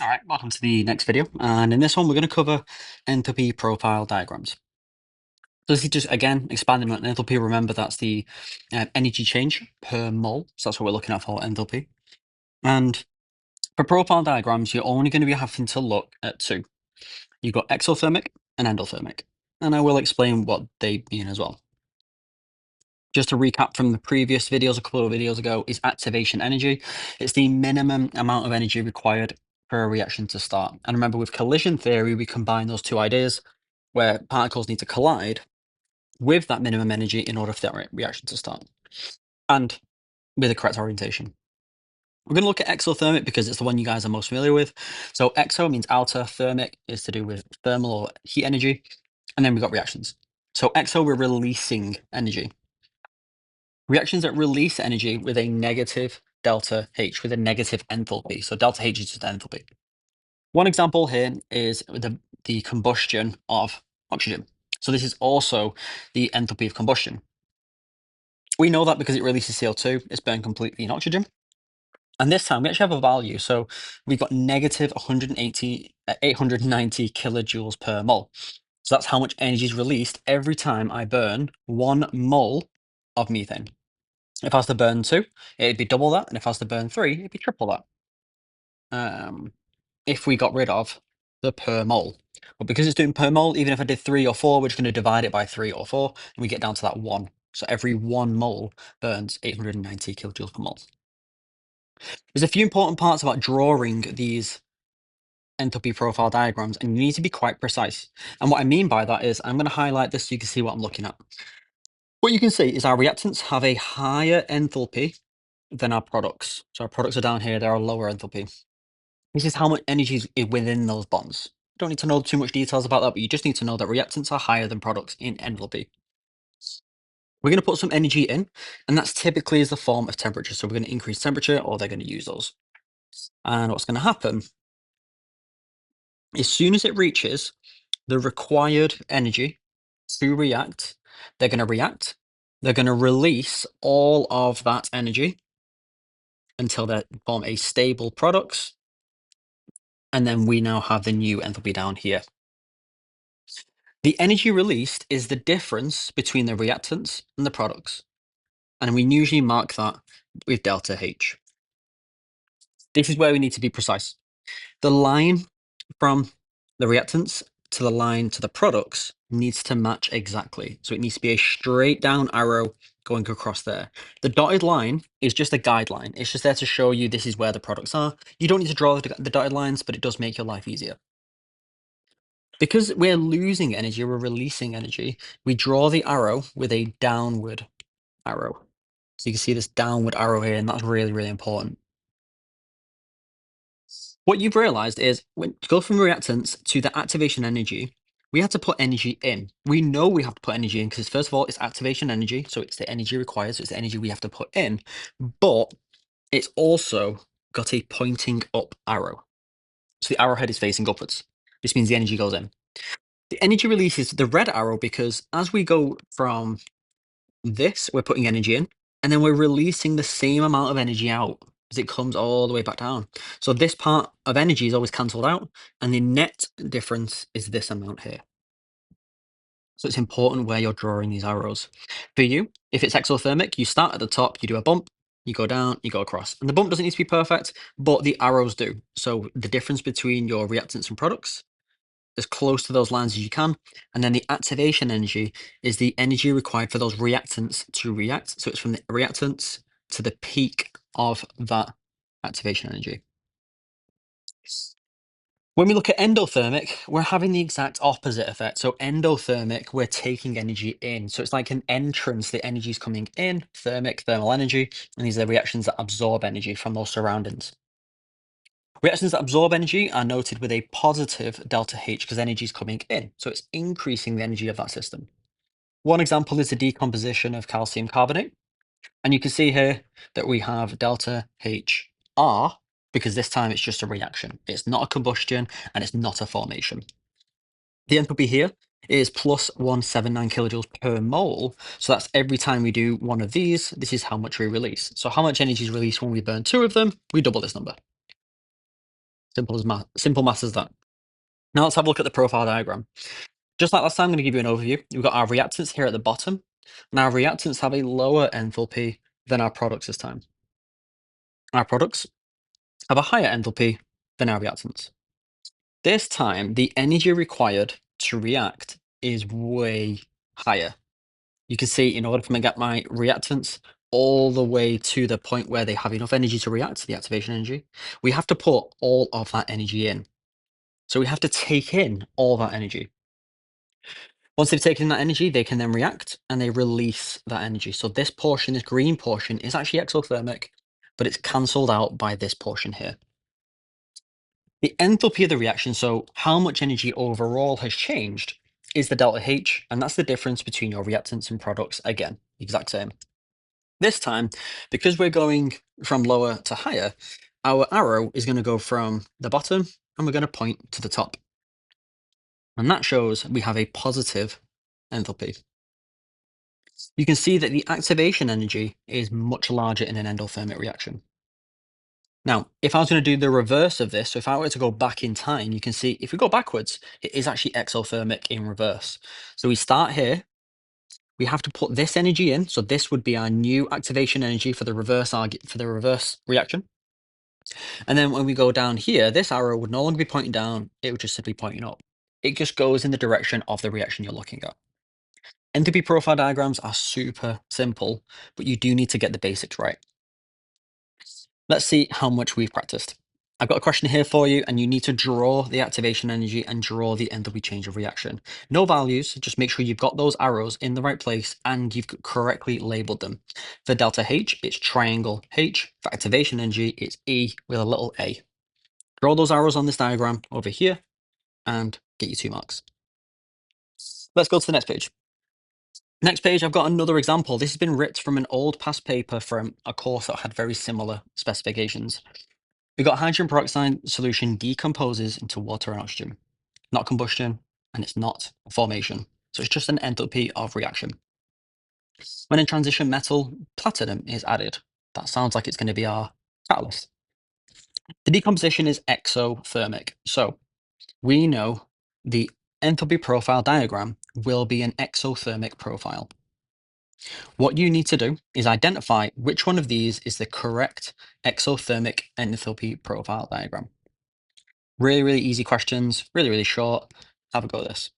All right, welcome to the next video. And in this one, we're going to cover enthalpy profile diagrams. So this is just, again, expanding on enthalpy. Remember, that's the energy change per mole. So that's what we're looking at for enthalpy. And for profile diagrams, you're only going to be having to look at two. You've got exothermic and endothermic. And I will explain what they mean as well. Just to recap from the previous videos, a couple of videos ago, is activation energy. It's the minimum amount of energy required for a reaction to start. And remember, with collision theory, we combine those two ideas where particles need to collide with that minimum energy in order for that reaction to start, and with the correct orientation. We're going to look at exothermic because it's the one you guys are most familiar with. So exo means outer, thermic is to do with thermal or heat energy, and then we've got reactions. So exo, we're releasing energy. Reactions that release energy with a negative delta H, with a negative enthalpy. So delta H is just enthalpy. One example here is the combustion of oxygen. So this is also the enthalpy of combustion. We know that because it releases CO2, it's burned completely in oxygen. And this time we actually have a value. So we've got negative 890 kilojoules per mole. So that's how much energy is released every time I burn 1 mole of methane. If I was to burn 2, it'd be double that. And if I was to burn 3, it'd be triple that. If we got rid of the per mole. But because it's doing per mole, even if I did 3 or 4, we're just going to divide it by 3 or 4, and we get down to that 1. So every 1 mole burns 890 kilojoules per mole. There's a few important parts about drawing these enthalpy profile diagrams, and you need to be quite precise. And what I mean by that is I'm going to highlight this so you can see what I'm looking at. What you can see is our reactants have a higher enthalpy than our products. So our products are down here, they're a lower enthalpy. This is how much energy is within those bonds. You don't need to know too much details about that, but you just need to know that reactants are higher than products in enthalpy. We're going to put some energy in, and that's typically as the form of temperature. So we're going to increase temperature, or they're going to use those. And what's going to happen, as soon as it reaches the required energy to react, they're going to react. They're going to release all of that energy until they form a stable products. And then we now have the new enthalpy down here. The energy released is the difference between the reactants and the products. And we usually mark that with delta H. This is where we need to be precise. The line from the reactants to the line to the products needs to match exactly. So it needs to be a straight down arrow going across there. The dotted line is just a guideline. It's just there to show you this is where the products are. You don't need to draw the dotted lines, but it does make your life easier. Because we're losing energy, we're releasing energy, we draw the arrow with a downward arrow. So you can see this downward arrow here, and that's really, really important. What you've realized is when to go from reactants to the activation energy, we have to put energy in. We know we have to put energy in because first of all, it's activation energy. So it's the energy required. So it's the energy we have to put in, but it's also got a pointing up arrow. So the arrowhead is facing upwards. This means the energy goes in. The energy release is the red arrow because as we go from this, we're putting energy in, and then we're releasing the same amount of energy out as it comes all the way back down. So this part of energy is always cancelled out, and the net difference is this amount here. So it's important where you're drawing these arrows. For you, if it's exothermic, you start at the top, you do a bump, you go down, you go across. And the bump doesn't need to be perfect, but the arrows do. So the difference between your reactants and products, as close to those lines as you can. And then the activation energy is the energy required for those reactants to react. So it's from the reactants to the peak of that activation energy. When we look at endothermic, we're having the exact opposite effect. So endothermic, we're taking energy in. So it's like an entrance, the energy is coming in, thermal energy, and these are the reactions that absorb energy from those surroundings. Reactions that absorb energy are noted with a positive delta H because energy is coming in. So it's increasing the energy of that system. One example is the decomposition of calcium carbonate. And you can see here that we have delta HR because this time it's just a reaction. It's not a combustion and it's not a formation. The enthalpy here is plus 179 kilojoules per mole. So that's every time we do one of these, this is how much we release. So how much energy is released when we burn 2 of them? We double this number. Simple maths as that. Now let's have a look at the profile diagram. Just like last time, I'm going to give you an overview. We've got our reactants here at the bottom, and our reactants have a lower enthalpy than our products this time. Our products have a higher enthalpy than our reactants. This time, the energy required to react is way higher. You can see in order for me to get my reactants all the way to the point where they have enough energy to react to the activation energy, we have to put all of that energy in. So we have to take in all that energy. Once they've taken that energy, they can then react and they release that energy. So this portion, this green portion, is actually exothermic, but it's cancelled out by this portion here. The enthalpy of the reaction, so how much energy overall has changed, is the delta H, and that's the difference between your reactants and products. Again, exact same. This time, because we're going from lower to higher, our arrow is going to go from the bottom and we're going to point to the top. And that shows we have a positive enthalpy. You can see that the activation energy is much larger in an endothermic reaction. Now, if I was going to do the reverse of this, so if I were to go back in time, you can see if we go backwards, it is actually exothermic in reverse. So we start here, we have to put this energy in. So this would be our new activation energy for the reverse reaction. And then when we go down here, this arrow would no longer be pointing down, it would just simply pointing up. It just goes in the direction of the reaction you're looking at. Enthalpy profile diagrams are super simple, but you do need to get the basics right. Let's see how much we've practiced. I've got a question here for you, and you need to draw the activation energy and draw the enthalpy change of reaction. No values, just make sure you've got those arrows in the right place and you've correctly labeled them. For delta H, it's triangle H. For activation energy, it's E with a little a. Draw those arrows on this diagram over here and get you 2 marks. Let's go to the next page. Next page, I've got another example. This has been ripped from an old past paper from a course that had very similar specifications. We've got hydrogen peroxide solution decomposes into water and oxygen. Not combustion, and it's not formation. So it's just an enthalpy of reaction. When in transition metal, platinum is added. That sounds like it's going to be our catalyst. The decomposition is exothermic. So we know the enthalpy profile diagram will be an exothermic profile. What you need to do is identify which one of these is the correct exothermic enthalpy profile diagram. Really, really easy questions, really, really short. Have a go at this.